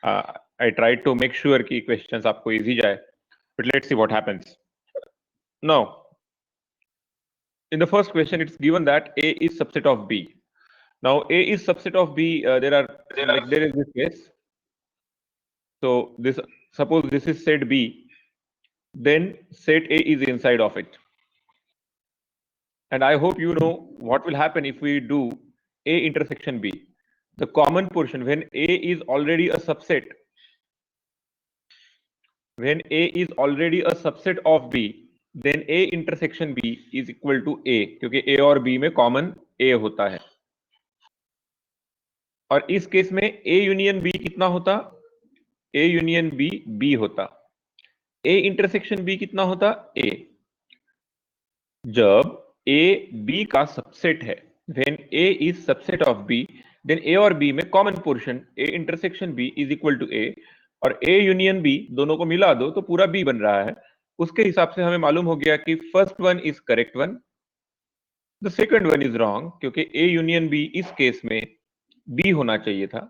I tried to make sure कि questions आपको easy जाए, but let's see what happens. Now, in the first question, it's given that A is subset of B. Now, A is subset of B. There is this case. So this, suppose this is set B, then set A is inside of it. And I hope you know what will happen if we do A intersection B. The common portion, when A is already a subset, when A is already a subset of B, then A intersection B is equal to A, क्योंकि A और B में common A होता है. और इस केस में A union B कितना होता? A यूनियन B B होता. A इंटरसेक्शन B कितना होता? A. जब A B का सबसेट है, when A is subset of B, then A और B में common portion A intersection B is equal to A, और A यूनियन B दोनों को मिला दो तो पूरा B बन रहा है. उसके हिसाब से हमें मालूम हो गया कि first one is correct one, the second one is wrong, क्योंकि A यूनियन B इस केस में B होना चाहिए था.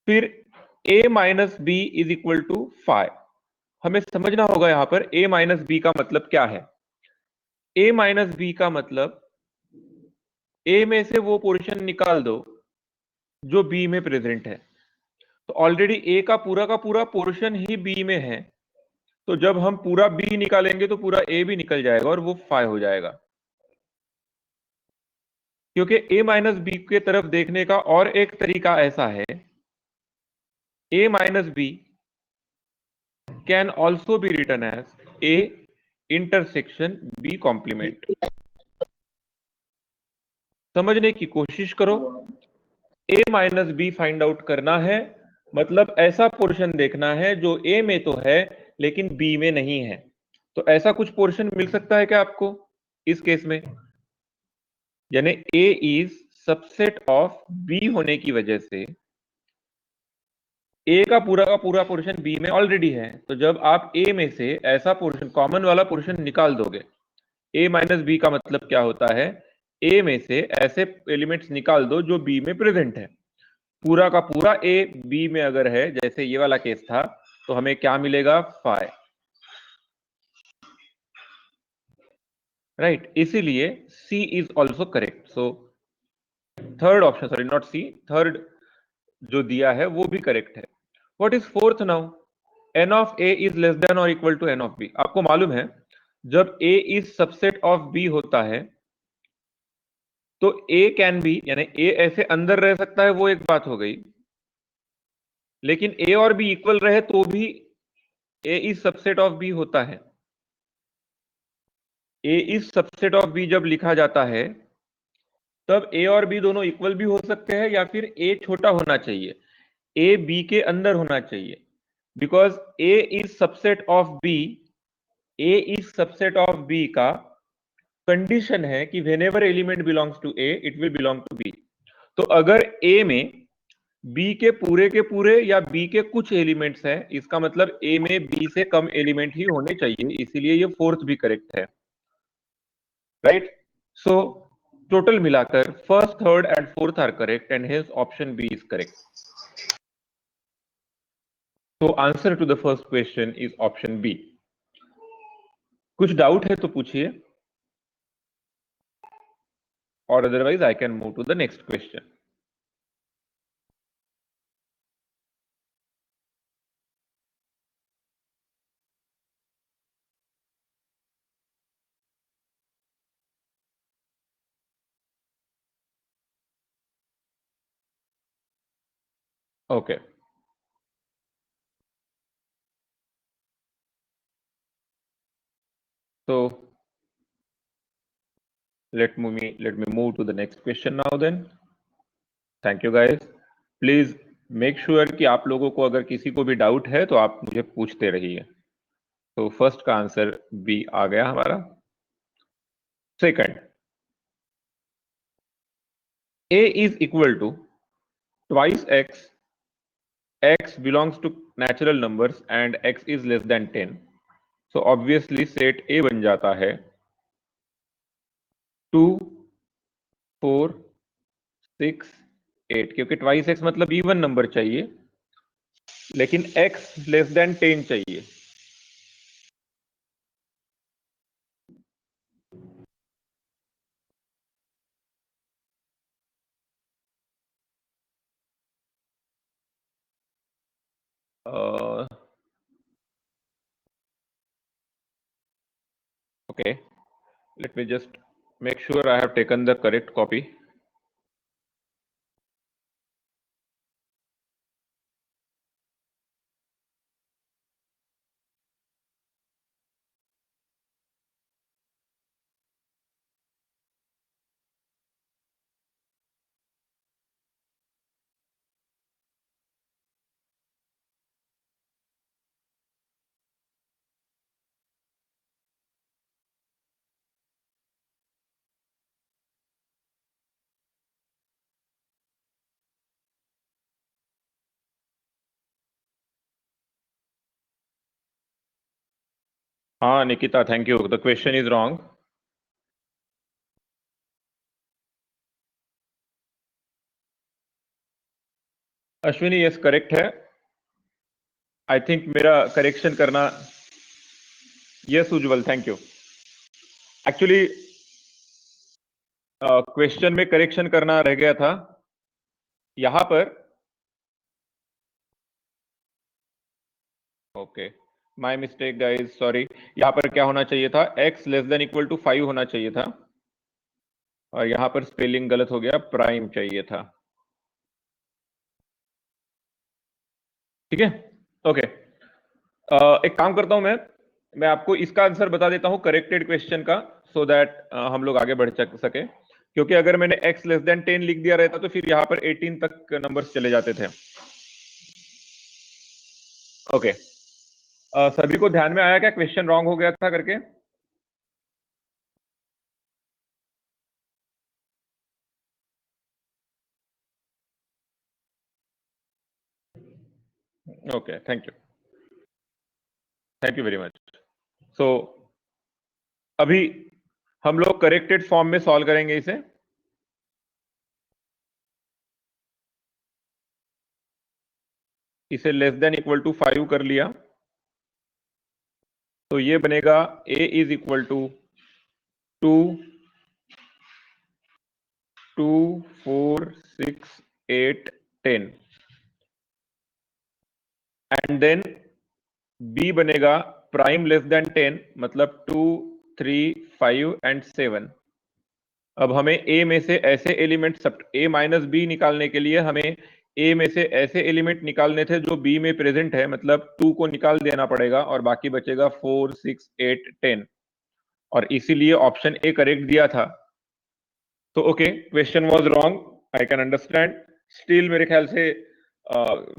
फिर A minus B is equal to 5. हमें समझना होगा यहां पर A माइनस बी का मतलब क्या है. A माइनस बी का मतलब A में से वो पोर्शन निकाल दो जो B में प्रेजेंट है. तो ऑलरेडी A का पूरा पोर्शन ही B में है, तो जब हम पूरा B निकालेंगे तो पूरा A भी निकल जाएगा और वो 5 हो जाएगा. क्योंकि A माइनस बी के तरफ देखने का और एक तरीका ऐसा है, A minus B can also be written as A intersection B complement. समझने की कोशिश करो. A minus B find out करना है, मतलब ऐसा पोर्शन देखना है जो A में तो है लेकिन B में नहीं है. तो ऐसा कुछ पोर्शन मिल सकता है क्या आपको इस केस में? यानी A is subset of B होने की वजह से A का पूरा पोर्शन B में ऑलरेडी है. तो जब आप A में से ऐसा पोर्शन, कॉमन वाला पोर्शन निकाल दोगे, A माइनस बी का मतलब क्या होता है? A में से ऐसे एलिमेंट्स निकाल दो जो B में प्रेजेंट है. पूरा का पूरा A B में अगर है, जैसे ये वाला केस था, तो हमें क्या मिलेगा? 5. राइट. इसीलिए C is also correct. So third option, sorry not C, third जो दिया है वो भी करेक्ट है. What is fourth now? n of A is less than or equal to n of B. आपको मालूम है जब A is subset of B होता है तो A कैन बी, यानी A ऐसे अंदर रह सकता है, वो एक बात हो गई. लेकिन A और B इक्वल रहे तो भी A is subset of B होता है. A is subset of B जब लिखा जाता है तब A और B दोनों इक्वल भी हो सकते हैं, या फिर A छोटा होना चाहिए, A B के अंदर होना चाहिए. Because A is subset of B, A is subset of B का कंडीशन है कि whenever element belongs to A it will belong to B. तो अगर A में B के पूरे या B के कुछ एलिमेंट्स हैं, इसका मतलब A में B से कम एलिमेंट ही होने चाहिए, इसीलिए ये फोर्थ भी करेक्ट है. राइट. सो टोटल मिलाकर first, third and fourth are correct and hence option B is correct. So answer to the first question is option B. कुछ डाउट है तो पूछिए, और otherwise I can move to the next question. Okay. So let me move to the next question now then. Thank you guys. Please make sure कि आप लोगों को अगर किसी को भी डाउट है तो आप मुझे पूछते रहिए. तो फर्स्ट का आंसर बी आ गया हमारा. Second, A is equal to twice x, x belongs to natural numbers and x is less than 10. So obviously set A बन जाता है 2, 4, 6, 8, क्योंकि ट्वाइस एक्स मतलब इवन नंबर चाहिए. लेकिन x लेस देन 10 चाहिए। Okay, let me just make sure I have taken the correct copy. हाँ Nikita, thank you, the question is wrong. Ashwini, yes correct है। आई थिंक मेरा करेक्शन करना, yes Ujjwal, thank you. Actually question में correction करना रह गया था यहां पर। Okay, my mistake guys, sorry. यहां पर क्या होना चाहिए था, x less than equal to 5 होना चाहिए था, और यहां पर स्पेलिंग गलत हो गया, प्राइम चाहिए था। ठीक है, ओके। एक काम करता हूं मैं आपको इसका आंसर बता देता हूं करेक्टेड क्वेश्चन का, सो दैट हम लोग आगे बढ़ सके। क्योंकि अगर मैंने x लेस देन 10 लिख दिया रहता तो फिर यहां पर 18 तक नंबर्स चले जाते थे। ओके, सभी को ध्यान में आया क्या क्वेश्चन रॉन्ग हो गया था करके? Okay, thank you, thank you very much. So अभी हम लोग करेक्टेड फॉर्म में सॉल्व करेंगे इसे। इसे लेस देन इक्वल टू 5 कर लिया, तो ये बनेगा a is equal to 2 2 4 6 8 10, and then b बनेगा प्राइम लेस देन 10, मतलब 2 3 5 एंड 7। अब हमें a में से ऐसे एलिमेंट, सब a माइनस बी निकालने के लिए हमें a में से ऐसे एलिमेंट निकालने थे जो b में प्रेजेंट है, मतलब 2 को निकाल देना पड़ेगा और बाकी बचेगा 4 6 8 10, और इसीलिए ऑप्शन ए करेक्ट दिया था। तो okay, question was wrong, I can understand. Still मेरे ख्याल से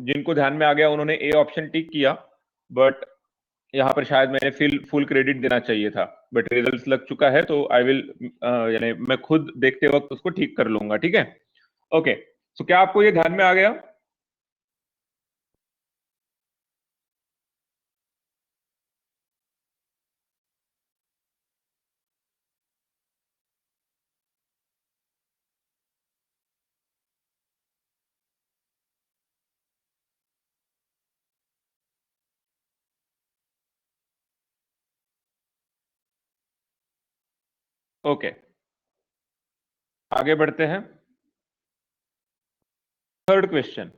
जिनको ध्यान में आ गया उन्होंने ए ऑप्शन टिक किया, बट यहाँ पर शायद मैंने फुल क्रेडिट देना चाहिए था। बट रिजल्ट्स लग चुका है, तो आई विल, यानी मैं खुद देखते वक्त उसको ठीक कर लूंगा। ठीक है, ओके। सो क्या आपको ये ध्यान में आ गया? ओके, आगे बढ़ते हैं। थर्ड क्वेश्चन,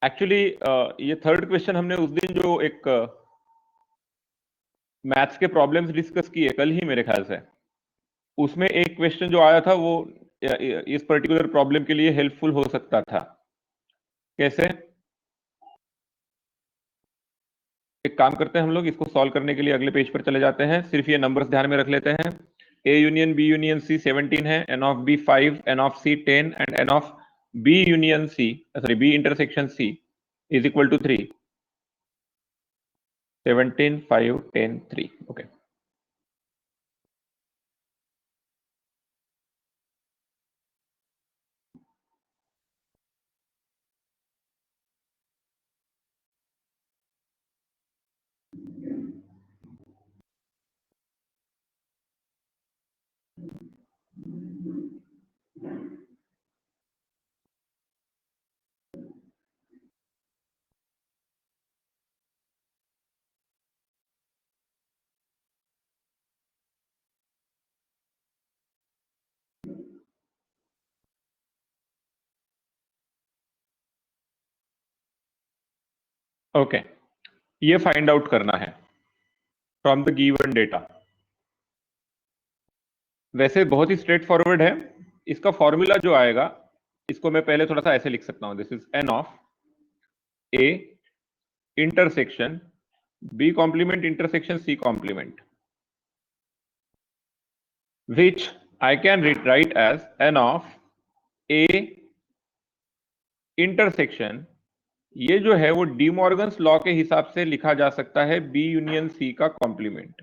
एक्चुअली ये थर्ड क्वेश्चन हमने उस दिन जो एक मैथ्स के प्रॉब्लम्स डिस्कस किए कल ही मेरे ख्याल से, उसमें एक क्वेश्चन जो आया था वो इस पर्टिकुलर प्रॉब्लम के लिए हेल्पफुल हो सकता था। कैसे? एक काम करते हैं, हम लोग इसको सॉल्व करने के लिए अगले पेज पर चले जाते हैं। सिर्फ ये नंबर्स ध्यान में रख लेते हैं। A union B union C 17 है, N of B 5, N of C 10, and n of B union C, sorry B intersection C is equal to 3। 17 5 10 3। Okay, okay, ये फाइंड आउट करना है फ्रॉम द गिवन डेटा। वैसे बहुत ही straight forward है। इसका formula जो आएगा, इसको मैं पहले थोड़ा सा ऐसे लिख सकता हूं, this is N of A intersection B complement intersection C complement, which I can write as n of a intersection। ये जो है वो डी मॉर्गन्स लॉ के हिसाब से लिखा जा सकता है बी यूनियन सी का complement,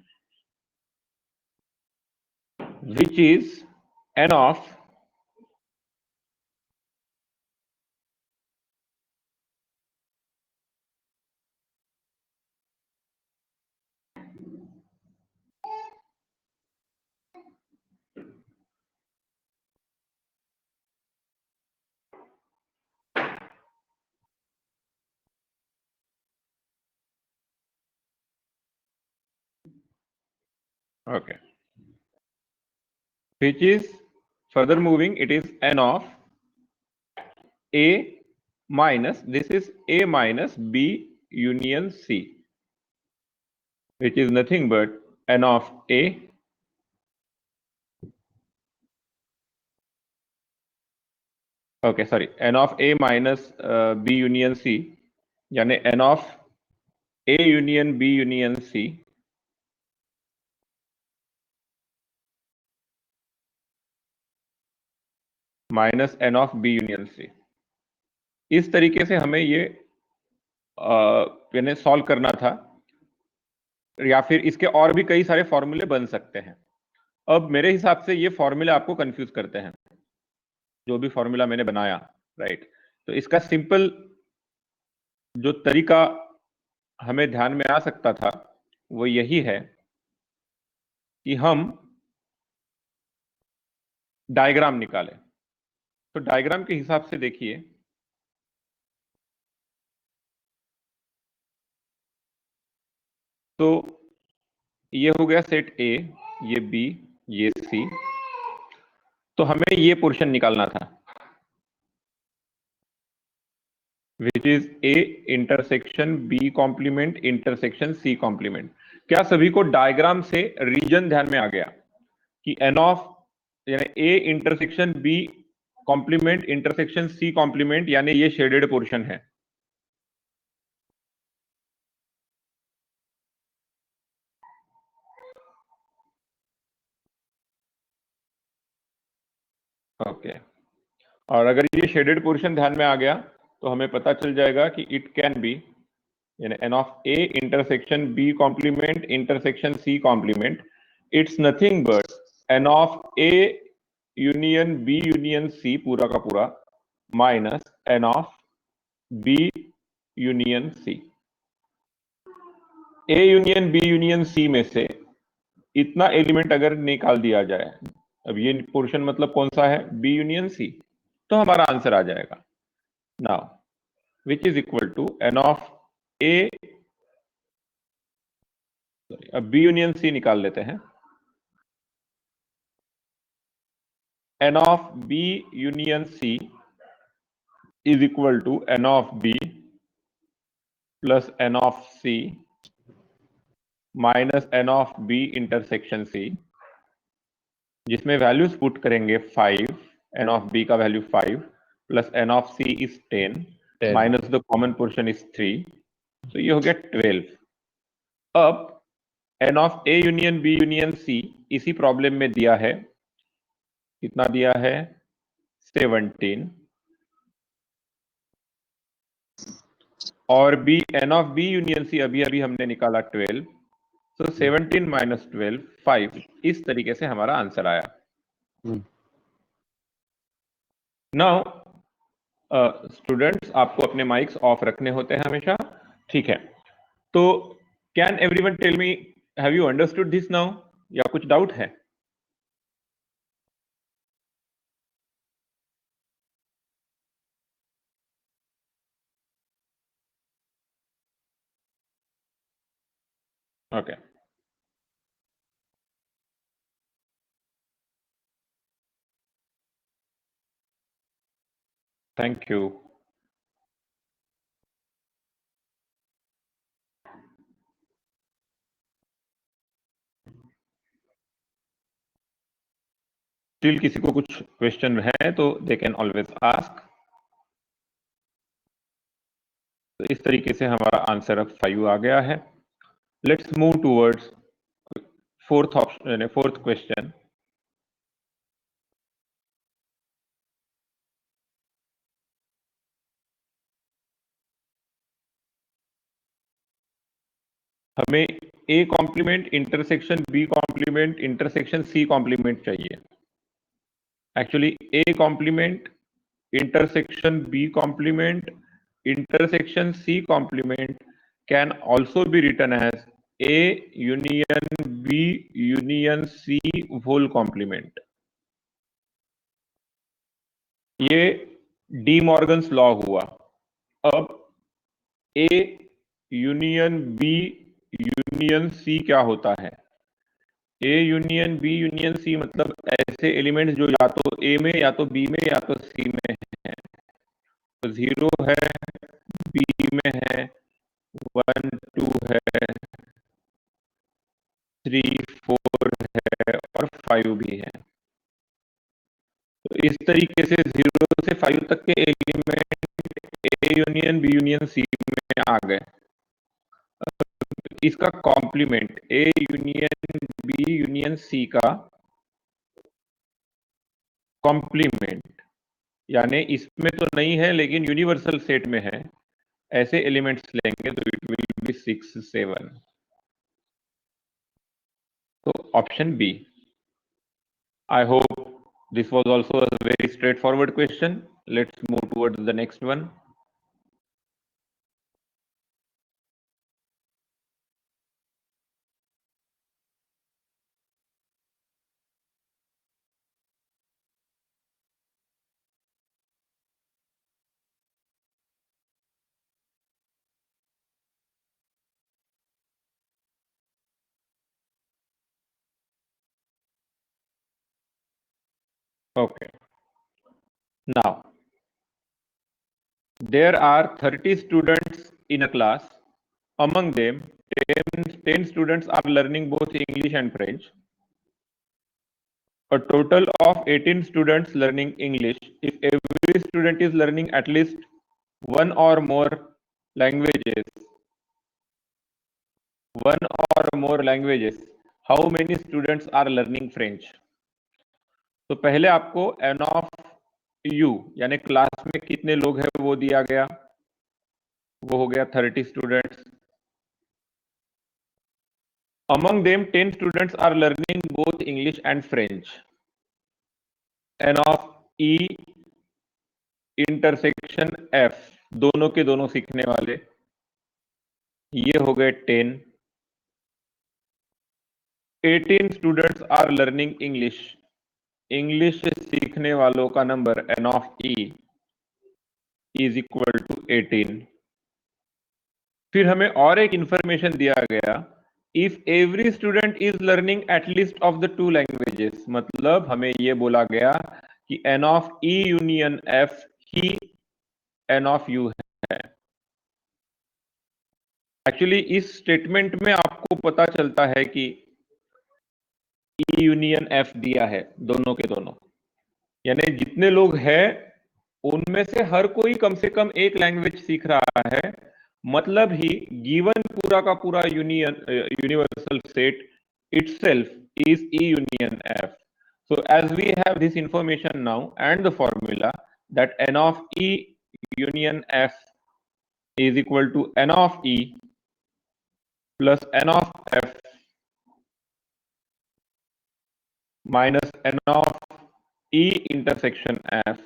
which is n of okay, which is further moving, it is n of a minus, this is a minus b union c, which is nothing but n of a sorry n of a minus b union c, यानी n of a union b union c minus n of b union c। इस तरीके से हमें ये यानी solve करना था, या फिर इसके और भी कई सारे फॉर्मूले बन सकते हैं। अब मेरे हिसाब से ये फॉर्मूले आपको कंफ्यूज करते हैं, जो भी फॉर्मूला मैंने बनाया, राइट। तो इसका सिंपल जो तरीका हमें ध्यान में आ सकता था वो यही है कि हम डायग्राम निकालें। तो डायग्राम के हिसाब से देखिए, तो ये हो गया सेट ए, ये बी, ये सी। तो हमें ये पोर्शन निकालना था, which is A intersection B complement intersection C complement. क्या सभी को डायग्राम से रीजन ध्यान में आ गया कि एन ऑफ यानी A intersection B complement intersection C complement, यानी ये शेडेड पोर्शन है। ओके, और अगर ये शेडेड पोर्शन ध्यान में आ गया तो हमें पता चल जाएगा कि इट कैन बी, यानी n of A intersection B complement intersection C complement, it's nothing but n of A union B union C पूरा का पूरा minus N of B union C. A union B union C में से इतना element अगर निकाल दिया जाए, अब ये पोर्शन मतलब कौन सा है, बी यूनियन सी, तो हमारा आंसर आ जाएगा now, which is equal to N of A, अब बी यूनियन सी निकाल लेते हैं, N of B union C is equal to N of B plus N of C minus N of B intersection C, जिसमें values put करेंगे 5, N of B का value 5 plus N of C is 10 minus the common portion is 3, तो ये हो गया 12। अब N of A union B union C इसी problem में दिया है, कितना दिया है, 17, और B n of B union C अभी अभी हमने निकाला 12, तो 17 माइनस 12 5, इस तरीके से हमारा आंसर आया। नाउ स्टूडेंट्स, आपको अपने माइक्स ऑफ रखने होते हैं हमेशा, ठीक है। तो can everyone tell me, have you understood this now, या कुछ डाउट है? Okay, thank you. स्टिल किसी को कुछ क्वेश्चन है तो दे कैन ऑलवेज आस्क। तो इस तरीके से हमारा आंसर अब 5 आ गया है। Let's move towards fourth option, fourth question. हमें A complement intersection B complement intersection C complement चाहिए। Actually A complement intersection B complement intersection C complement can also be written as A union B union C whole complement। ये D Morgan's law हुआ। अब A union B union C क्या होता है? A union B union C मतलब ऐसे elements जो या तो A में या तो B में या तो C में है। तो 0 है, B में है, 1 2 है, 3 4 है और 5 भी है। तो इस तरीके से 0 से 5 तक के element A union B union C में आ गए। इसका complement A union B union C का कॉम्प्लीमेंट, यानी इसमें तो नहीं है लेकिन यूनिवर्सल सेट में है, ऐसे एलिमेंट्स लेंगे तो इट विल बी 6 7। तो option B. I hope this was also a very straightforward question. Let's move towards the next one. Okay. Now, there are 30 students in a class. Among them, 10 students are learning both English and French. A total of 18 students learning English. If every student is learning at least one or more languages, how many students are learning French? तो पहले आपको N of you यानी class में कितने लोग हैं वो दिया गया, वो हो गया 30 students. Among them 10 students are learning both English and French. N of E intersection F, दोनों के दोनों सीखने वाले, ये हो गए 10। 18 students are learning English, English सीखने वालों का number n of E is equal to 18। फिर हमें और एक इंफॉर्मेशन दिया गया, if every student is learning at least of the 2 languages, मतलब हमें यह बोला गया कि n of E union F ही एन ऑफ यू है। एक्चुअली इस स्टेटमेंट में आपको पता चलता है कि ई यूनियन एफ दिया है दोनों के दोनों, यानी जितने लोग हैं उनमें से हर कोई कम से कम एक लैंग्वेज सीख रहा है, मतलब ही गिवन पूरा का पूरा universal set itself is E union F. So as we have this information now and the formula that n of E union F is equal to n of E plus n of F minus n of E intersection F,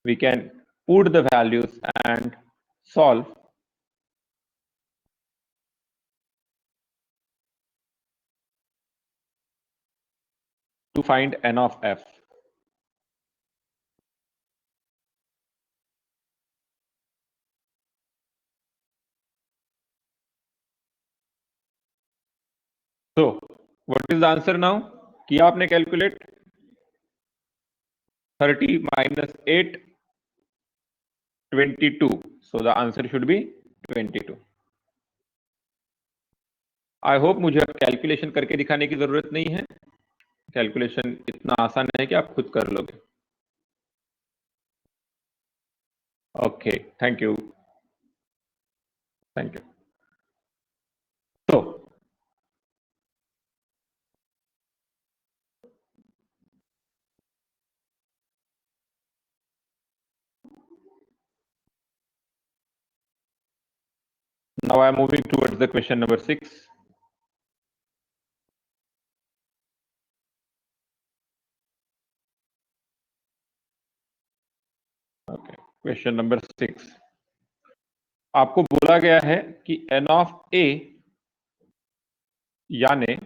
we can put the values and solve. To find n of f. So what is the answer now? किया आपने calculate, 30 minus 8 22, so the answer should be 22. I hope मुझे अब calculation करके दिखाने की जरूरत नहीं है, कैलकुलेशन इतना आसान है कि आप खुद कर लोगे। Okay, thank you, thank you. तो now I am moving towards the question number 6. Okay, question number 6. आपको बोला गया है कि n of a यानी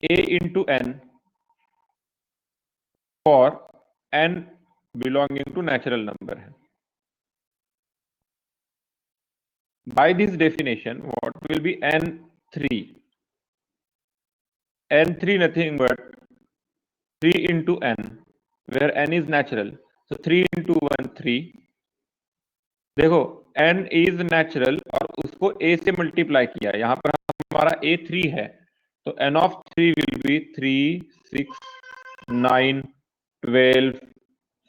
a into n for n belonging to natural number है। By this definition, what will be n3? n3 nothing but 3 into n, where n is natural. So 3 into 1 3। देखो n is natural और उसको a से multiply किया, यहां पर हमारा a 3 है, तो n of 3 will be 3 6 9 12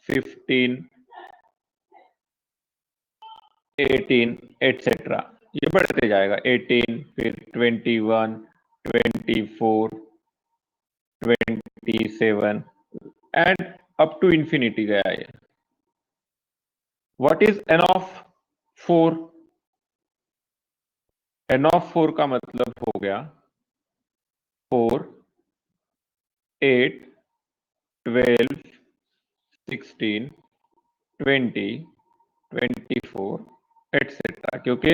15 18 etcetera, ये बढ़ते जाएगा। 18 फिर 21 24 27 एंड अप टू इंफिनिटी गया ये। What is n of 4? n of 4 का मतलब हो गया 4 8 12 16 20 24 एटसेट्रा, क्योंकि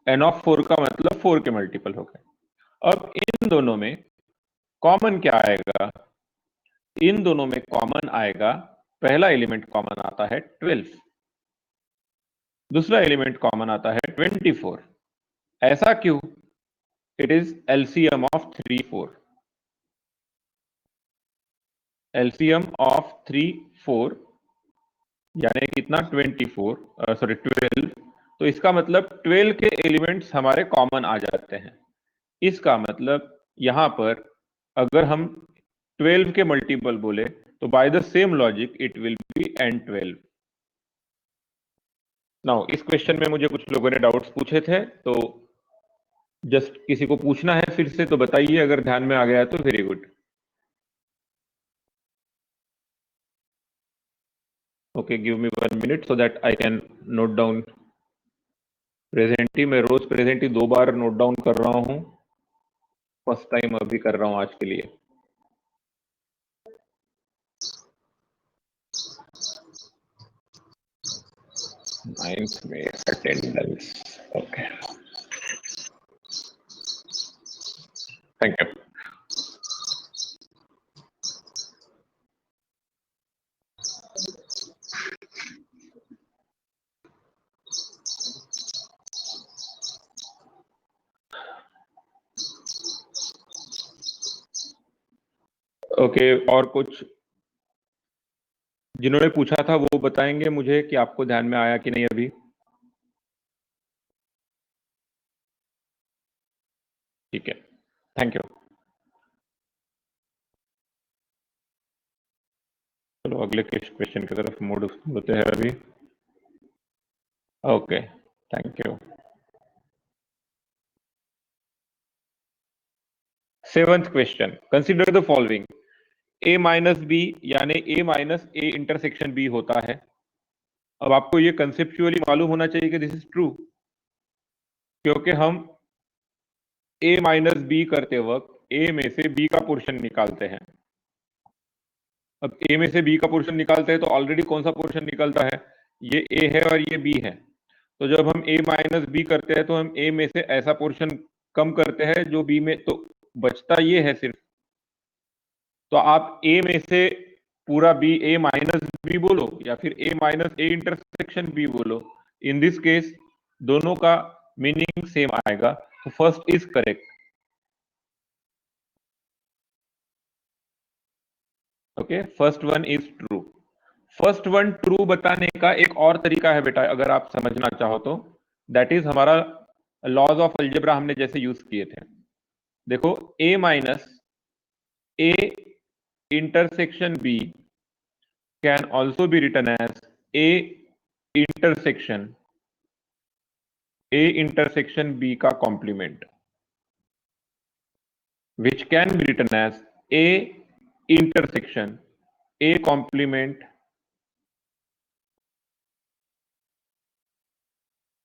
n ऑफ 4 का मतलब 4 के मल्टीपल हो गए। अब इन दोनों में कॉमन क्या आएगा? इन दोनों में कॉमन आएगा, पहला एलिमेंट कॉमन आता है 12, दूसरा एलिमेंट कॉमन आता है 24। ऐसा क्यों? It is LCM of 3 4। LCM of 3 4 यानी कितना? 24 सॉरी 12। तो इसका मतलब 12 के एलिमेंट्स हमारे कॉमन आ जाते हैं। इसका मतलब यहां पर अगर हम 12 के मल्टीपल बोले तो by the same logic it will be n12। Now इस क्वेश्चन में मुझे कुछ लोगों ने डाउट्स पूछे थे, तो जस्ट किसी को पूछना है फिर से तो बताइए, अगर ध्यान में आ गया तो very good. Okay, give me 1 minute so that I can note down. Present ही मैं रोज प्रेजेंट ही 2 बार नोट डाउन कर रहा हूं, फर्स्ट टाइम अभी कर रहा हूं आज के लिए। नाइन्थ में attendance, okay, thank you. Okay, और कुछ जिन्होंने पूछा था वो बताएंगे मुझे कि आपको ध्यान में आया कि नहीं अभी? ठीक है, थैंक यू। चलो अगले क्वेश्चन की तरफ मूव होते हैं अभी। Okay, thank you. 7th question, consider the following. a minus B यानी a minus A intersection b होता है। अब आपको ये कंसेप्चुअली मालूम होना चाहिए कि दिस इज ट्रू, क्योंकि हम a माइनस बी करते वक्त a में से b का पोर्शन निकालते हैं। अब a में से b का पोर्शन निकालते हैं तो ऑलरेडी कौन सा पोर्शन निकलता है? ये a है और ये b है। तो जब हम a माइनस बी करते हैं तो हम a में से ऐसा पोर्शन कम करते हैं जो b में, तो बचता ये है सिर्फ। तो आप a में से पूरा b a माइनस बी बोलो या फिर a minus A intersection b बोलो, इन दिस केस दोनों का मीनिंग सेम आएगा। तो first is correct. Okay, first one is true. First one true बताने का एक और तरीका है बेटा, अगर आप समझना चाहो तो, दैट इज हमारा लॉज ऑफ अलजेब्रा हमने जैसे यूज किए थे। देखो a minus A intersection B can also be written as A intersection B का complement, which can be written as A intersection A complement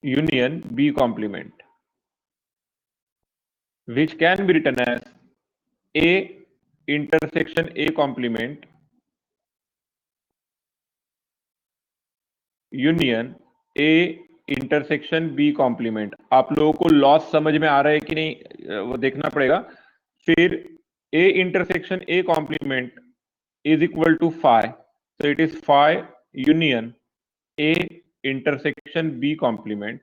union B complement, which can be written as A intersection A complement union A intersection B complement. आप लोगों को loss समझ में आ रहा है कि नहीं, वो देखना पड़ेगा। फिर A intersection A complement is equal to phi, so it is phi union A intersection B complement।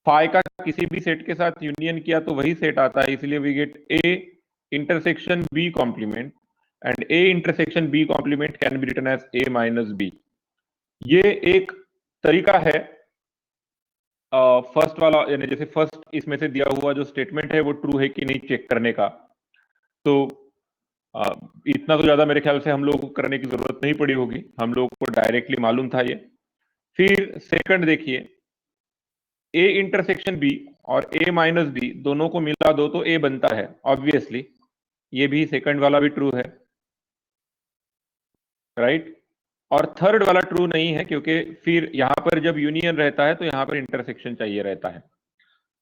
phi का किसी भी सेट के साथ यूनियन किया तो वही सेट आता है, इसलिए we get A intersection B complement and A intersection B complement can be written as A minus B। ये एक तरीका है फर्स्ट वाला, यानी जैसे फर्स्ट इसमें से दिया हुआ जो स्टेटमेंट है वो ट्रू है कि नहीं चेक करने का। तो इतना तो ज्यादा मेरे ख्याल से हम लोग को करने की जरूरत नहीं पड़ी होगी, हम लोग को डायरेक्टली मालूम था ये। फिर सेकंड देखिए, ए इंटरसेक्शन बी और ए माइनस बी दोनों को मिला दो तो ए बनता है, ऑब्वियसली ये भी सेकंड वाला भी ट्रू है, राइट। और थर्ड वाला ट्रू नहीं है, क्योंकि फिर यहां पर जब यूनियन रहता है तो यहां पर इंटरसेक्शन चाहिए रहता है।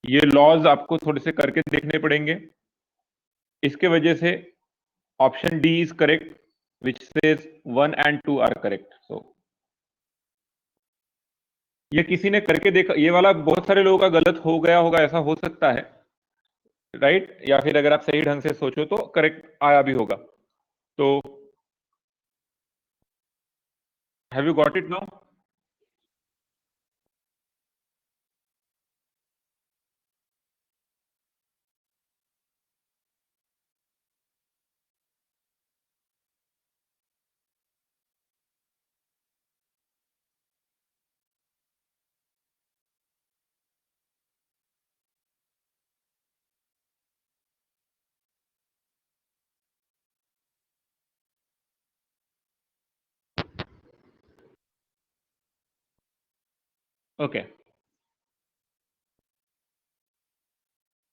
ये लॉज आपको थोड़े से करके देखने पड़ेंगे। इसके वजह से option D is correct, which says 1 and 2 are correct. So ये किसी ने करके देखा, ये वाला बहुत सारे लोगों का गलत हो गया होगा, ऐसा हो सकता है, राइट। या फिर अगर आप सही ढंग से सोचो तो करेक्ट आया भी होगा। तो have you got it now? Okay,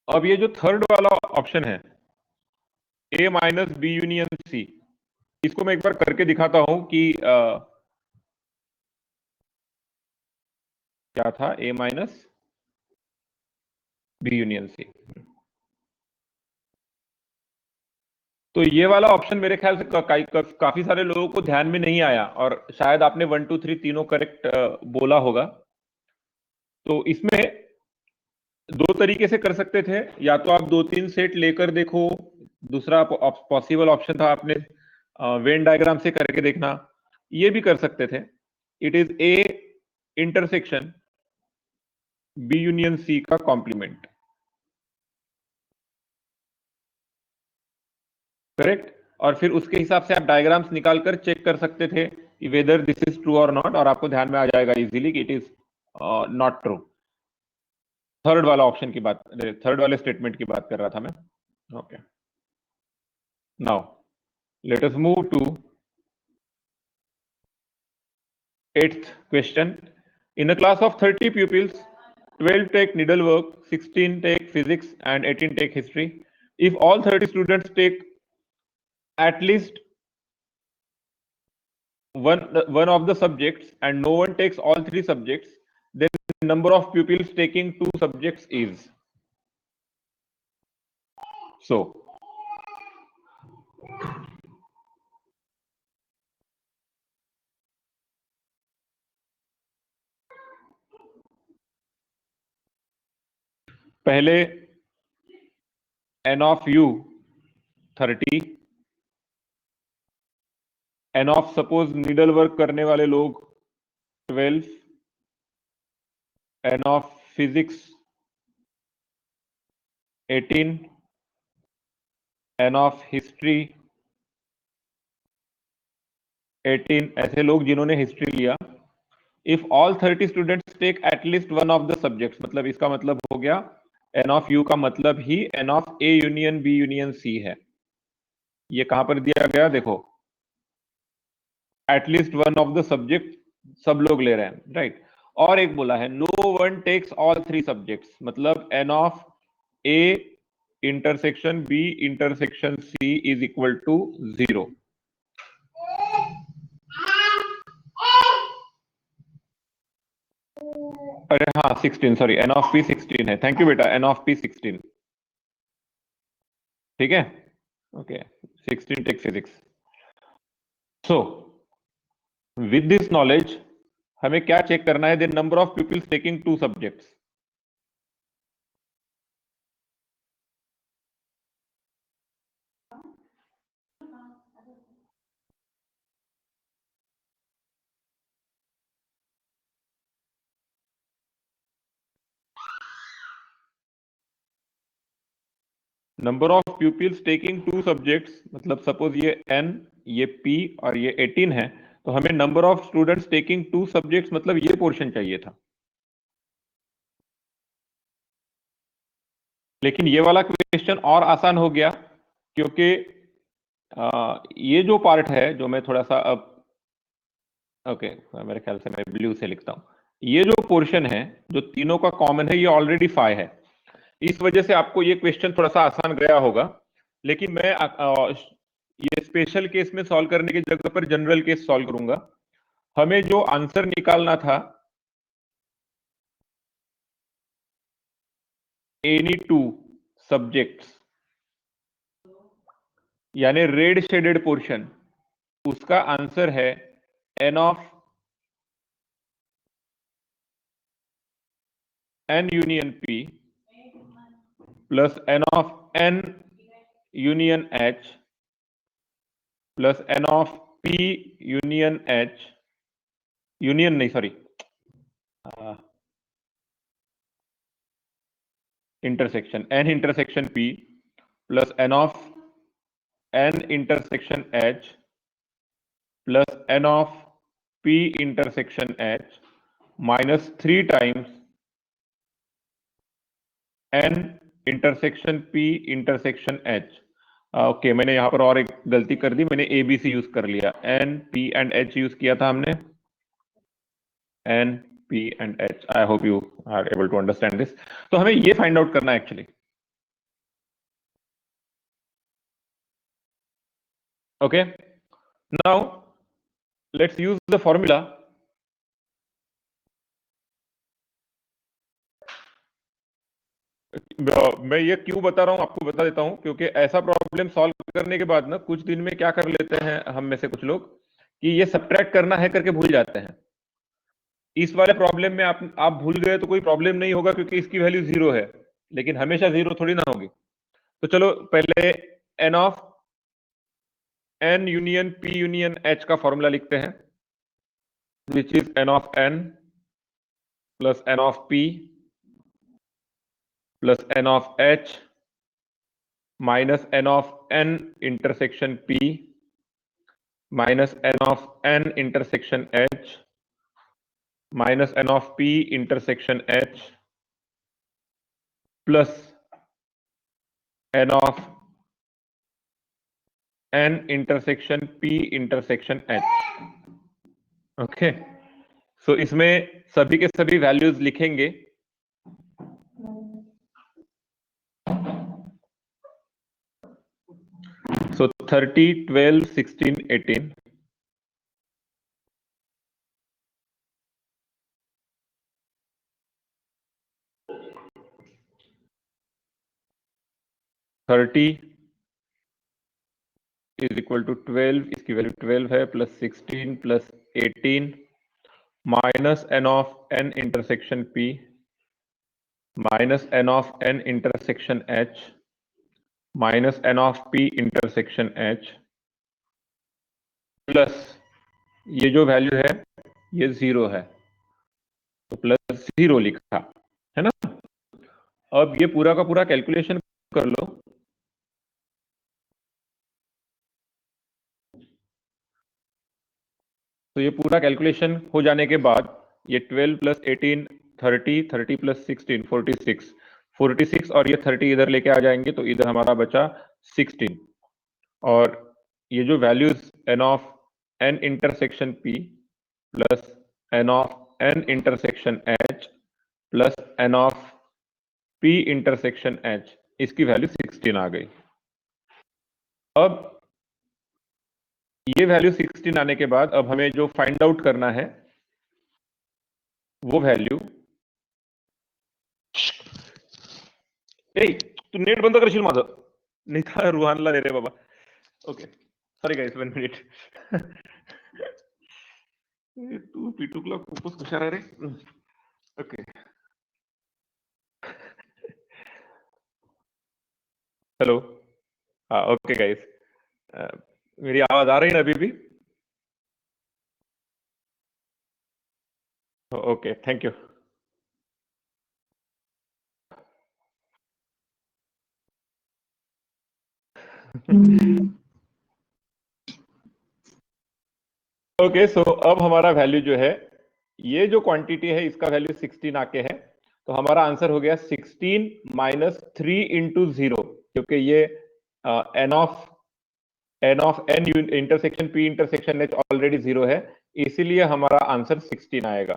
अब ये जो थर्ड वाला ऑप्शन है ए माइनस बी यूनियन सी, इसको मैं एक बार करके दिखाता हूं कि क्या था ए माइनस बी यूनियन सी। तो ये वाला ऑप्शन मेरे ख्याल से काफी सारे लोगों को ध्यान में नहीं आया, और शायद आपने 1 2 3 तीनों करेक्ट बोला होगा। तो इसमें दो तरीके से कर सकते थे, या तो आप 2 3 सेट लेकर देखो, दूसरा पॉसिबल ऑप्शन था आपने वेन डायग्राम से करके देखना, ये भी कर सकते थे। It is A intersection B union C का कॉम्प्लीमेंट, करेक्ट। और फिर उसके हिसाब से आप डायग्राम्स निकालकर चेक कर सकते थे कि वेदर दिस इज ट्रू और नॉट, और आपको ध्यान में आ जाएगा इजीली कि it is not true. Third वाला ऑप्शन की बात, थर्ड वाले स्टेटमेंट की बात कर रहा था मैं। Okay, now let us move to 8th question. In a class of 30 pupils, 12 take needlework, 16 take physics, and 18 take history. If all 30 students take at least one of the subjects and no one takes all 3 subjects, then the number of pupils taking 2 subjects is. So पहले n of u 30, n of suppose needle work करने वाले लोग 12, n of physics 18, n of history 18, ऐसे लोग जिन्होंने history लिया। If all 30 students take at least one of the subjects, मतलब इसका मतलब हो गया n ऑफ u का मतलब ही n of a union b union c है। ये कहां पर दिया गया देखो, at least one of the subject सब लोग ले रहे हैं, राइट। और एक बोला है no one takes all three subjects, मतलब N of A intersection B intersection C is equal to 0। अरे हाँ 16, सॉरी, एन ऑफ पी 16 है, थैंक यू बेटा, एन ऑफ पी 16, ठीक है, okay, 16 take physics. So with this knowledge हमें क्या check करना है, the number of peoples taking two subjects. Number of peoples taking two subjects, मतलब सपोज ये n, ये p और ये 18 है, तो हमें number of students taking two subjects मतलब ये पोर्शन चाहिए था। लेकिन ये वाला क्वेश्चन और आसान हो गया, क्योंकि ये जो पार्ट है जो मैं थोड़ा सा अब, ओके, मेरे ख्याल से मैं ब्लू से लिखता हूं, ये जो पोर्शन है जो तीनों का कॉमन है ये ऑलरेडी 5 है, इस वजह से आपको ये क्वेश्चन थोड़ा सा आसान गया होगा। लेकिन मैं ये स्पेशल केस में सॉल्व करने की जगह पर जनरल केस सॉल्व करूंगा। हमें जो आंसर निकालना था, एनी टू सब्जेक्ट्स, यानी रेड शेडेड पोर्शन, उसका आंसर है N of N union P plus N of N union H plus N of P union H, union नहीं sorry, intersection, N intersection P plus N of N intersection H plus N of P intersection H minus 3 times N intersection P intersection H. Okay, मैंने यहां पर और एक गलती कर दी, मैंने A B C use कर लिया, N P and H use किया था हमने, N P and H. I hope you are able to understand this. तो हमें ये फाइंड आउट करना है actually, okay. Now let's use the formula. मैं ये क्यों बता रहा हूं आपको बता देता हूं, क्योंकि ऐसा प्रॉब्लम सॉल्व करने के बाद ना कुछ दिन में क्या कर लेते हैं हम में से कुछ लोग, कि ये सब्ट्रैक्ट करना है करके भूल जाते हैं। इस वाले प्रॉब्लम में आप भूल गए तो कोई प्रॉब्लम नहीं होगा, क्योंकि इसकी वैल्यू 0 है, लेकिन हमेशा 0 थोड़ी ना होगी। तो चलो पहले N of N union P union H का फॉर्मूला लिखते हैं, which is N of N plus N of P plus N of H minus N of N intersection P minus N of N intersection H minus N of P intersection H plus N of N intersection P intersection H. Okay, so इसमें सभी के सभी values लिखेंगे। सो 30 12 16 18, 30 is equal to 12, इसकी value 12 है, plus 16 plus 18 minus N of N intersection P minus N of N intersection H minus N of P intersection H plus ये जो value है ये 0 है, तो प्लस 0 लिखा है ना। अब ये पूरा का पूरा कैलकुलेशन कर लो। तो ये पूरा कैलकुलेशन हो जाने के बाद ये 12 प्लस 18 30, 30 प्लस 16 46, 46 और ये 30 इधर लेके आ जाएंगे, तो इधर हमारा बचा 16। और ये जो values n of n intersection p plus n of n intersection h plus n of p intersection h, इसकी वैल्यू 16 आ गई। अब ये वैल्यू 16 आने के बाद अब हमें जो फाइंड आउट करना है वो वैल्यू, तू नेट बंद करशील माझं, नाही तर रुहानला दे रे बाबा। Okay sorry guys, 1 minute. तू पिटुकला खूपच हुशार आहे रे। ओके हेलो, हाँ ओके गाइस, मेरी आवाज आ रही है ना अभी भी? Okay thank you. Okay so अब हमारा वैल्यू जो है, ये जो क्वांटिटी है इसका वैल्यू 16 आके है, तो हमारा आंसर हो गया 16 माइनस 3 इंटू 0, क्योंकि ये n of N intersection P intersection H already 0 है, इसीलिए हमारा आंसर 16 आएगा।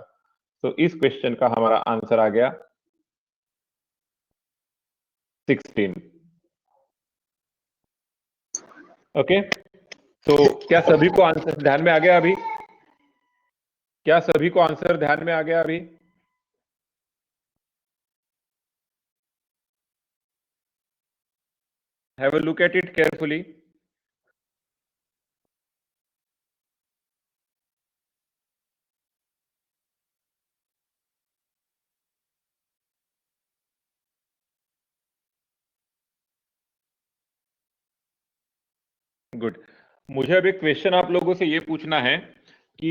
तो इस क्वेश्चन का हमारा आंसर आ गया 16। ओके तो क्या सभी को आंसर ध्यान में आ गया अभी? क्या सभी को आंसर ध्यान में आ गया अभी? Have a look at it carefully. Good. मुझे अब एक क्वेश्चन आप लोगों से ये पूछना है कि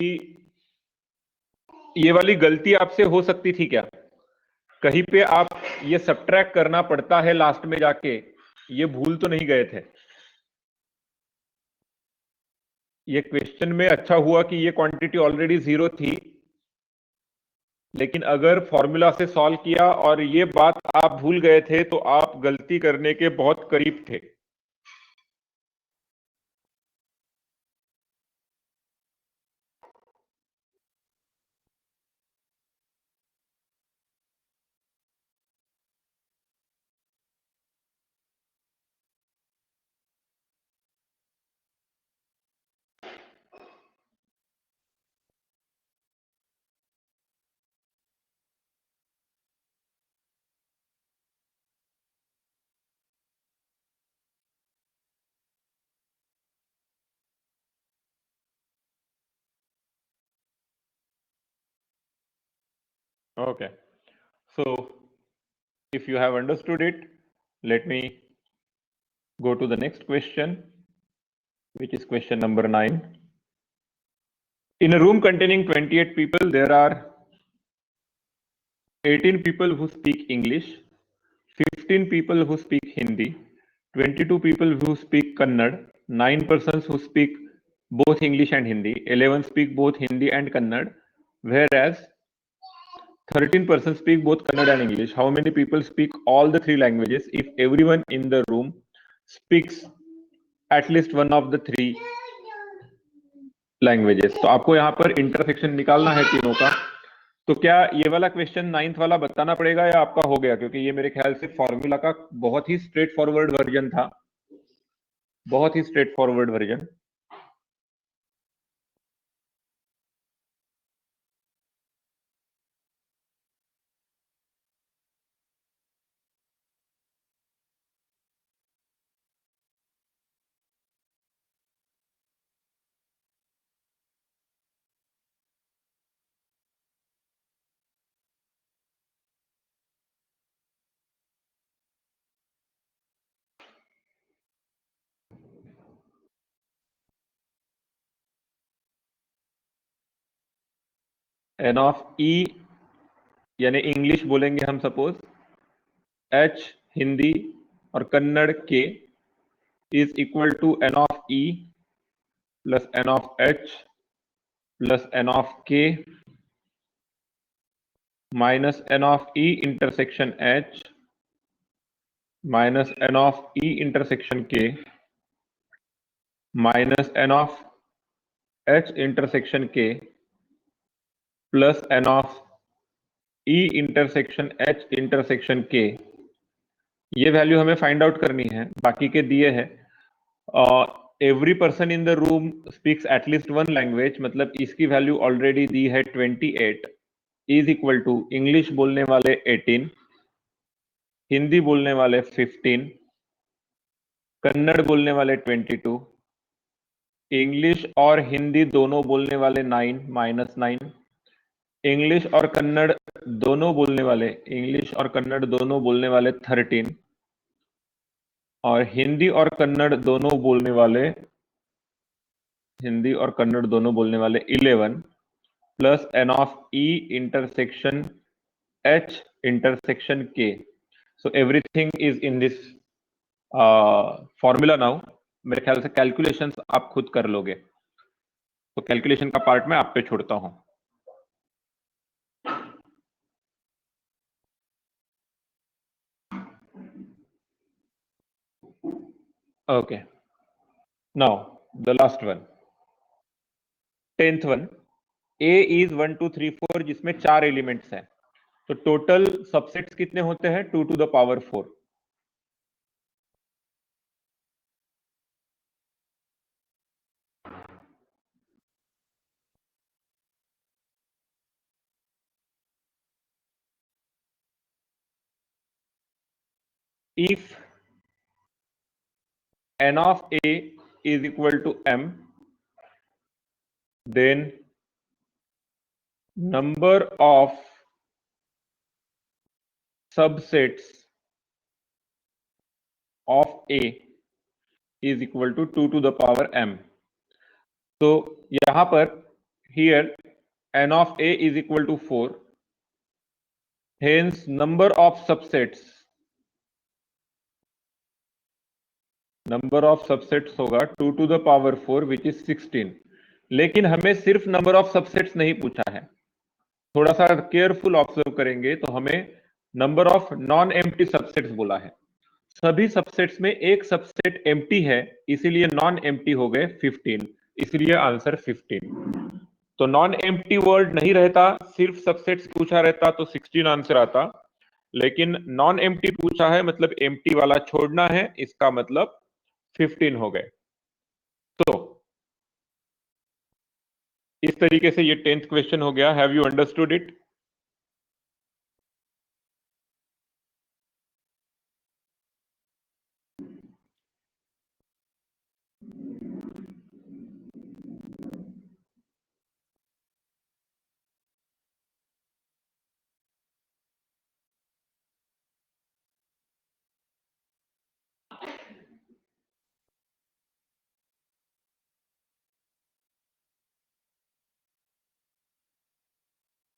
ये वाली गलती आपसे हो सकती थी क्या? कहीं पे आप ये सब्ट्रैक्ट करना पड़ता है लास्ट में जाके, ये भूल तो नहीं गए थे? ये क्वेश्चन में अच्छा हुआ कि ये क्वांटिटी ऑलरेडी 0 थी, लेकिन अगर फॉर्मूला से सॉल्व किया और ये बात आप भूल गए थे तो आप गलती करने के बहुत करीब थे। Okay, so if you have understood it, let me go to the next question, which is question number 9. In a room containing 28 people, there are 18 people who speak English, 15 people who speak Hindi, 22 people who speak Kannada, 9 persons who speak both English and Hindi, 11 speak both Hindi and Kannada, whereas 13 persons speak both Kannada and English. How many people speak all the three languages if everyone in the room speaks at least one of the three languages? तो आपको यहाँ पर intersection निकालना है तीनों का। तो क्या ये वाला क्वेश्चन 9th वाला बताना पड़ेगा या आपका हो गया? क्योंकि ये मेरे ख्याल से फॉर्मूला का बहुत ही स्ट्रेट फॉरवर्ड वर्जन था, बहुत ही straightforward version. N of E यानी इंग्लिश बोलेंगे हम सपोज, एच हिंदी और कन्नड़ के is equal to N of E plus N of H plus N of K minus N of E intersection H minus N of E intersection K minus N of H intersection K plus N of E intersection H intersection K, ये value हमें find out करनी है, बाकी के दिए हैं। Every person in the room speaks at least one language, मतलब इसकी वैल्यू ऑलरेडी दी है 28, इज इक्वल टू इंग्लिश बोलने वाले 18, हिंदी बोलने वाले 15, कन्नड़ बोलने वाले 22, इंग्लिश और हिंदी दोनों बोलने वाले 9 माइनस 9, इंग्लिश और कन्नड़ दोनों बोलने वाले 13, और हिंदी और कन्नड़ दोनों बोलने वाले 11, plus N of E intersection H intersection K. So everything is in this formula now. मेरे ख्याल से कैलकुलेशंस आप खुद कर लोगे, तो कैलकुलेशन का पार्ट मैं आप पे छोड़ता हूं। Okay, now the last one, 10th one. A is 1 2 3 4, जिसमें 4 एलिमेंट्स हैं, तो टोटल सबसेट्स कितने होते हैं? 2 to the power 4। If n of a is equal to m, then number of subsets of a is equal to 2 to the power m। तो यहां पर here n of a is equal to 4, hence number of subsets होगा 2 to the power 4 which is 16। लेकिन हमें सिर्फ number of subsets नहीं पूछा है, थोड़ा सा केयरफुल ऑब्जर्व करेंगे तो हमें number of non empty subsets बोला है। सभी सबसेट्स में एक सबसेट एम्प्टी है, इसीलिए नॉन एम्प्टी हो गए 15, इसलिए आंसर 15। तो नॉन एम्प्टी वर्ड नहीं रहता, सिर्फ सबसेट्स पूछा रहता तो 16 आंसर आता, लेकिन नॉन एम्प्टी पूछा है मतलब एम्प्टी वाला छोड़ना है, इसका मतलब 15 हो गए। तो इस तरीके से ये 10th क्वेश्चन हो गया। Have you understood it?